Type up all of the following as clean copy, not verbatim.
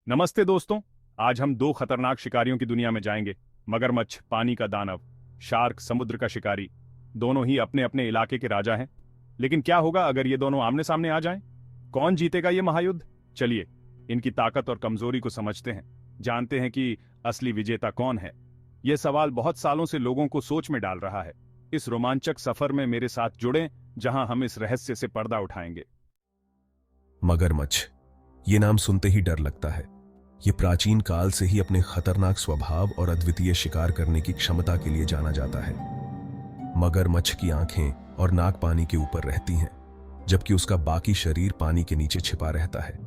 नमस्ते दोस्तों। आज हम दो खतरनाक शिकारियों की दुनिया में जाएंगे। मगरमच्छ पानी का दानव, शार्क समुद्र का शिकारी। दोनों ही अपने अपने इलाके के राजा हैं। लेकिन क्या होगा अगर ये दोनों आमने सामने आ जाएं? कौन जीतेगा ये महायुद्ध? चलिए इनकी ताकत और कमजोरी को समझते हैं, जानते हैं कि असली विजेता कौन है। यह सवाल बहुत सालों से लोगों को सोच में डाल रहा है। इस रोमांचक सफर में मेरे साथ जुड़ें, जहां हम इस रहस्य से पर्दा उठाएंगे। मगरमच्छ, ये नाम सुनते ही डर लगता है। ये प्राचीन काल से ही अपने खतरनाक स्वभाव और अद्वितीय शिकार करने की क्षमता के लिए जाना जाता है। मगरमच्छ की आंखें और नाक पानी के ऊपर रहती हैं, जबकि उसका बाकी शरीर पानी के नीचे छिपा रहता है,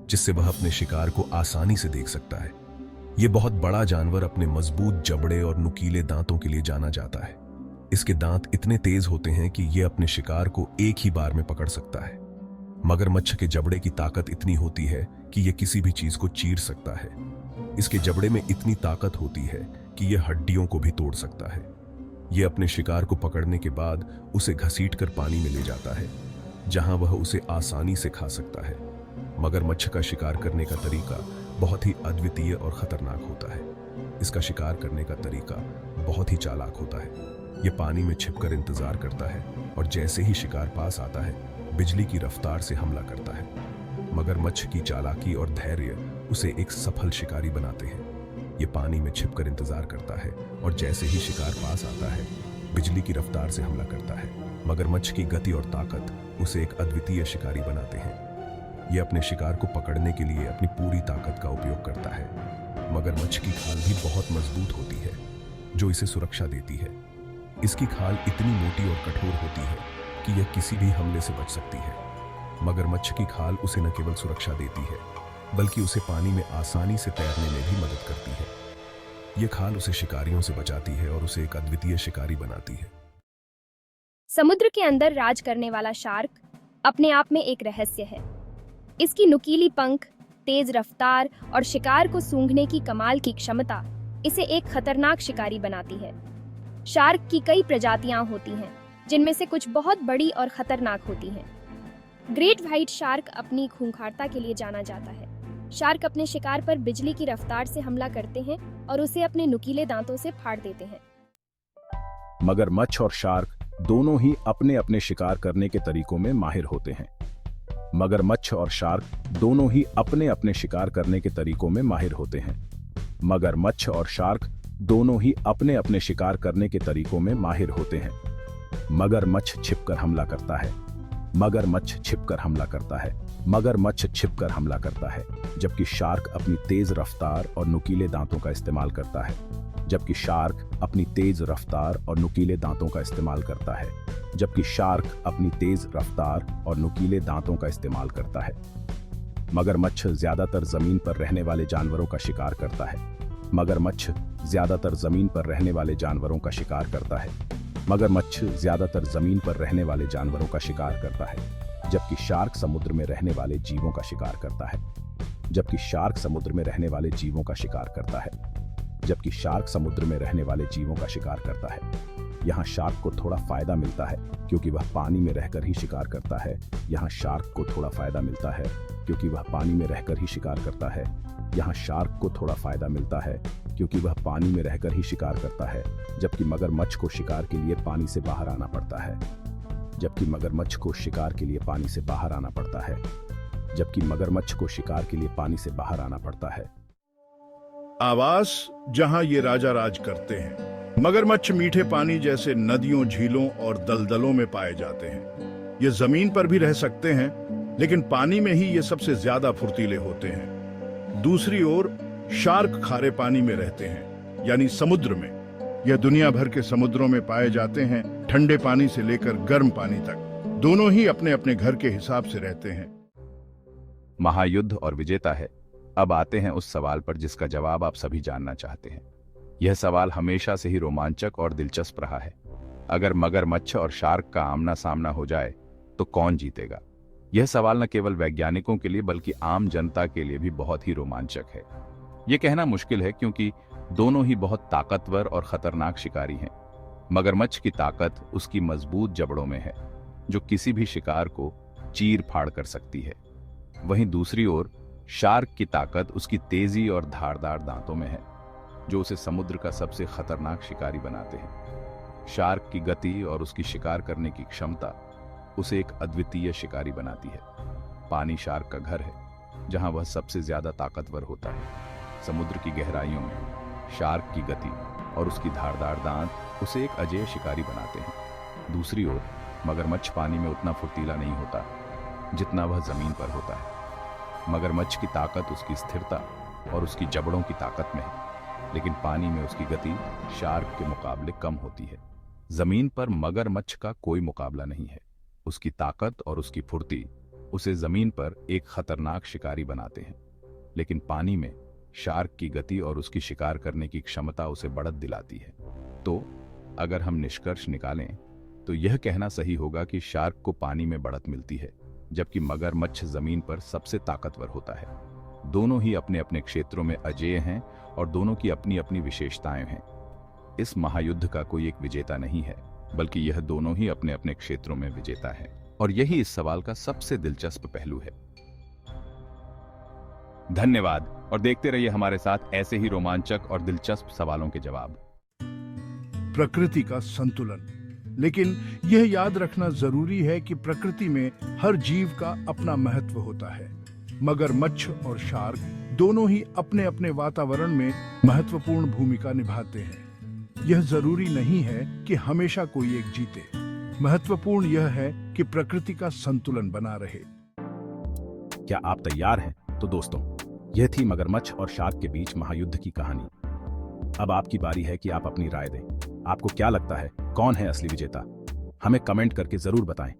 जिससे वह अपने शिकार को आसानी से देख सकता है। यह बहुत बड़ा जानवर अपने मजबूत जबड़े और नुकीले दांतों के लिए जाना जाता है। इसके दांत इतने तेज होते हैं कि यह अपने शिकार को एक ही बार में पकड़ सकता है। मगरमच्छ के जबड़े की ताकत इतनी होती है कि यह किसी भी चीज को चीर सकता है। इसके जबड़े में इतनी ताकत होती है कि यह हड्डियों को भी तोड़ सकता है। यह अपने शिकार को पकड़ने के बाद उसे घसीटकर पानी में ले जाता है, जहां वह उसे आसानी से खा सकता है। मगरमच्छ का शिकार करने का तरीका बहुत ही अद्वितीय और खतरनाक होता है। इसका शिकार करने का तरीका बहुत ही चालाक होता है। यह पानी में छिपकर इंतजार करता है और जैसे ही शिकार पास आता है, बिजली की रफ्तार से हमला करता है। मगरमच्छ की चालाकी और धैर्य उसे एक सफल शिकारी बनाते हैं। ये पानी में छिपकर इंतजार करता है और जैसे ही शिकार पास आता है, बिजली की रफ्तार से हमला करता है। मगरमच्छ की गति और ताकत उसे एक अद्वितीय शिकारी बनाते हैं। यह अपने शिकार को पकड़ने के लिए अपनी पूरी ताकत का उपयोग करता है। मगरमच्छ की खाल भी बहुत मजबूत होती है, जो इसे सुरक्षा देती है। इसकी खाल इतनी मोटी और कठोर होती है कि यह किसी भी हमले से बच सकती है। मगरमच्छ की खाल उसे न केवल सुरक्षा देती है, बल्कि उसे पानी में आसानी से तैरने में भी मदद करती है। यह खाल उसे शिकारियों से बचाती है और उसे एक अद्वितीय शिकारी बनाती है। समुद्र के अंदर राज करने वाला शार्क अपने आप में एक रहस्य है। इसकी नुकीली पंख, तेज रफ्तार और शिकार को सूंघने की कमाल की क्षमता इसे एक खतरनाक शिकारी बनाती है। शार्क की कई प्रजातियां होती हैं, जिनमें से कुछ बहुत बड़ी और खतरनाक होती हैं। ग्रेट व्हाइट शार्क अपनी खूंखारता के लिए जाना जाता है। शार्क अपने शिकार पर बिजली की रफ्तार से हमला करते हैं और उसे अपने नुकीले दांतों से फाड़ देते हैं। मगरमच्छ और शार्क दोनों ही अपने अपने शिकार करने के तरीकों में माहिर होते हैं। मगरमच्छ और शार्क दोनों ही अपने अपने शिकार करने के तरीकों में माहिर होते हैं। मगरमच्छ और शार्क दोनों ही अपने अपने शिकार करने के तरीकों में माहिर होते हैं। मगरमच्छ छिपकर हमला करता है। मगरमच्छ छिपकर हमला करता है। मगरमच्छ छिपकर हमला करता है, जबकि शार्क अपनी तेज रफ्तार और नुकीले दांतों का इस्तेमाल करता है। जबकि शार्क अपनी तेज रफ्तार और नुकीले दांतों का इस्तेमाल करता है। जबकि शार्क अपनी तेज रफ्तार और नुकीले दांतों का इस्तेमाल करता है। मगरमच्छ ज्यादातर जमीन पर रहने वाले जानवरों का शिकार करता है। मगरमच्छ ज्यादातर जमीन पर रहने वाले जानवरों का शिकार करता है। मगरमच्छ ज्यादातर जमीन पर रहने वाले जानवरों का शिकार करता है, जबकि शार्क समुद्र में रहने वाले जीवों का शिकार करता है। जबकि शार्क समुद्र में रहने वाले जीवों का शिकार करता है। जबकि शार्क समुद्र में रहने वाले जीवों का शिकार करता है। यहाँ शार्क को थोड़ा फायदा मिलता है क्योंकि वह पानी में रहकर ही शिकार करता है। यहाँ शार्क को थोड़ा फायदा मिलता है क्योंकि वह पानी में रहकर ही शिकार करता है। यहाँ शार्क को थोड़ा फायदा मिलता है क्योंकि वह पानी में रहकर ही शिकार करता है, जबकि मगरमच्छ को शिकार के लिए पानी से बाहर आना पड़ता है। जबकि मगरमच्छ को शिकार के लिए पानी से बाहर आना पड़ता है। जबकि मगरमच्छ को शिकार के लिए पानी से बाहर आना पड़ता है। आवास जहां ये राजा राज करते हैं। मगरमच्छ मीठे पानी जैसे नदियों, झीलों और दलदलों में पाए जाते हैं। ये जमीन पर भी रह सकते हैं, लेकिन पानी में ही ये सबसे ज्यादा फुर्तीले होते हैं। दूसरी ओर शार्क खारे पानी में रहते हैं, यानी समुद्र में। यह दुनिया भर के समुद्रों में पाए जाते हैं, ठंडे पानी से लेकर गर्म पानी तक। दोनों ही अपने अपने घर के हिसाब से रहते हैं। महायुद्ध और विजेता है। अब आते हैं उस सवाल पर जिसका जवाब आप सभी जानना चाहते हैं। यह सवाल हमेशा से ही रोमांचक और दिलचस्प रहा है। अगर मगरमच्छ और शार्क का आमना सामना हो जाए तो कौन जीतेगा? यह सवाल न केवल वैज्ञानिकों के लिए बल्कि आम जनता के लिए भी बहुत ही रोमांचक है। यह कहना मुश्किल है क्योंकि दोनों ही बहुत ताकतवर और खतरनाक शिकारी हैं। मगरमच्छ की ताकत उसकी मजबूत जबड़ों में है, जो किसी भी शिकार को चीर फाड़ कर सकती है। वहीं दूसरी ओर शार्क की ताकत उसकी तेजी और धारदार दांतों में है, जो उसे समुद्र का सबसे खतरनाक शिकारी बनाते हैं। शार्क की गति और उसकी शिकार करने की क्षमता उसे एक अद्वितीय शिकारी बनाती है। पानी शार्क का घर है, जहां वह सबसे ज्यादा ताकतवर होता है। समुद्र की गहराइयों में शार्क की गति और उसकी धारदार दांत उसे एक अजेय शिकारी बनाते हैं। दूसरी ओर मगरमच्छ पानी में उतना फुर्तीला नहीं होता जितना वह जमीन पर होता है। मगरमच्छ की ताकत उसकी स्थिरता और उसकी जबड़ों की ताकत में है, लेकिन पानी में उसकी गति शार्क के मुकाबले कम होती है। जमीन पर मगरमच्छ का कोई मुकाबला नहीं है। उसकी ताकत और उसकी फुर्ती उसे जमीन पर एक खतरनाक शिकारी बनाते हैं, लेकिन पानी में शार्क की गति और उसकी शिकार करने की क्षमता उसे बढ़त दिलाती है। तो अगर हम निष्कर्ष निकालें तो यह कहना सही होगा कि शार्क को पानी में बढ़त मिलती है, जबकि मगरमच्छ जमीन पर सबसे ताकतवर होता है। दोनों ही अपने अपने क्षेत्रों में अजेय हैं और दोनों की अपनी अपनी विशेषताएं हैं। इस महायुद्ध का कोई एक विजेता नहीं है, बल्कि यह दोनों ही अपने अपने क्षेत्रों में विजेता है, और यही इस सवाल का सबसे दिलचस्प पहलू है। धन्यवाद, और देखते रहिए हमारे साथ ऐसे ही रोमांचक और दिलचस्प सवालों के जवाब। प्रकृति का संतुलन। लेकिन यह याद रखना जरूरी है कि प्रकृति में हर जीव का अपना महत्व होता है। मगरमच्छ और शार्क दोनों ही अपने अपने वातावरण में महत्वपूर्ण भूमिका निभाते हैं। यह जरूरी नहीं है कि हमेशा कोई एक जीते। महत्वपूर्ण यह है कि प्रकृति का संतुलन बना रहे। क्या आप तैयार हैं? तो दोस्तों, यह थी मगरमच्छ और शार्क के बीच महायुद्ध की कहानी। अब आपकी बारी है कि आप अपनी राय दें। आपको क्या लगता है, कौन है असली विजेता? हमें कमेंट करके जरूर बताएं।